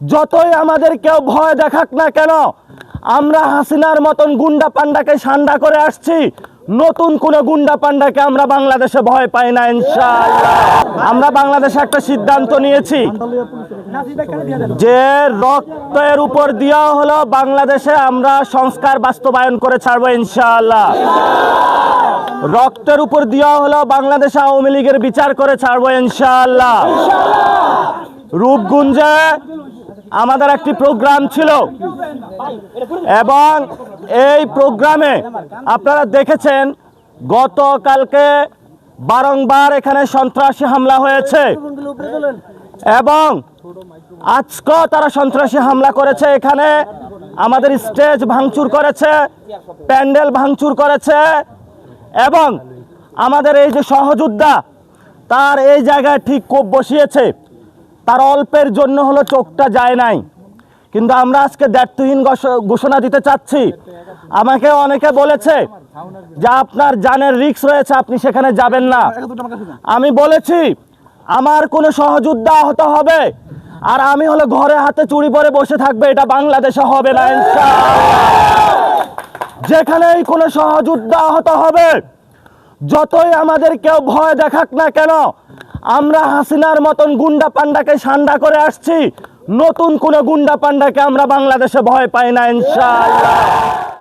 যতই আমাদের কেউ ভয় দেখাক না কেন, আমরা হাসিনার মতন গুন্ডা পান্ডাকে সান্ডা করে আসছি। নতুন কোন গুন্ডা পান্ডাকে আমরা বাংলাদেশে ভয় পাই না ইনশাআল্লাহ। আমরা বাংলাদেশে একটা সিদ্ধান্ত নিয়েছি যে রক্তের উপর দেওয়া হলো বাংলাদেশে আমরা সংস্কার বাস্তবায়ন করে ছাড়বো ইনশাআল্লাহ। রক্তের উপর দেওয়া হলো বাংলাদেশে আওয়ামী লীগের বিচার করে ছাড়বো ইনশাআল্লাহ। রূপগঞ্জে আমাদের একটি প্রোগ্রাম ছিল এবং এই প্রোগ্রামে আপনারা দেখেছেন গতকালকে বারংবার এখানে সন্ত্রাসী হামলা হয়েছে এবং আজকেও তারা সন্ত্রাসী হামলা করেছে। এখানে আমাদের স্টেজ ভাঙচুর করেছে, প্যান্ডেল ভাঙচুর করেছে এবং আমাদের এই যে সহযোদ্ধা তার এই জায়গায় ঠিক কোপ বসিয়েছে। তার অল্পের জন্য হলো চোখটা যায় নাই, কিন্তু আমরা আজকে দায়িত্বহীন ঘোষণা দিতে চাচ্ছি। আমাকে অনেকে বলেছে যে আপনার জানের রিস্ক রয়েছে, আপনি সেখানে যাবেন না। আমি বলেছি আমার কোনো সহযোদ্ধা আহত হবে আর আমি হলো ঘরে হাতে চুরি পরে বসে থাকবে, এটা বাংলাদেশে হবে না ইনশাআল্লাহ। যেখানেই কোনো সহযোদ্ধা আহত হবে, যতই আমাদের কেউ ভয় দেখাক না কেন, আমরা হাসিনার মতন গুন্ডা পান্ডাকে সান্ডা করে আসছি। নতুন কোন গুন্ডা পান্ডাকে আমরা বাংলাদেশে ভয় পাই না ইনশাআল্লাহ।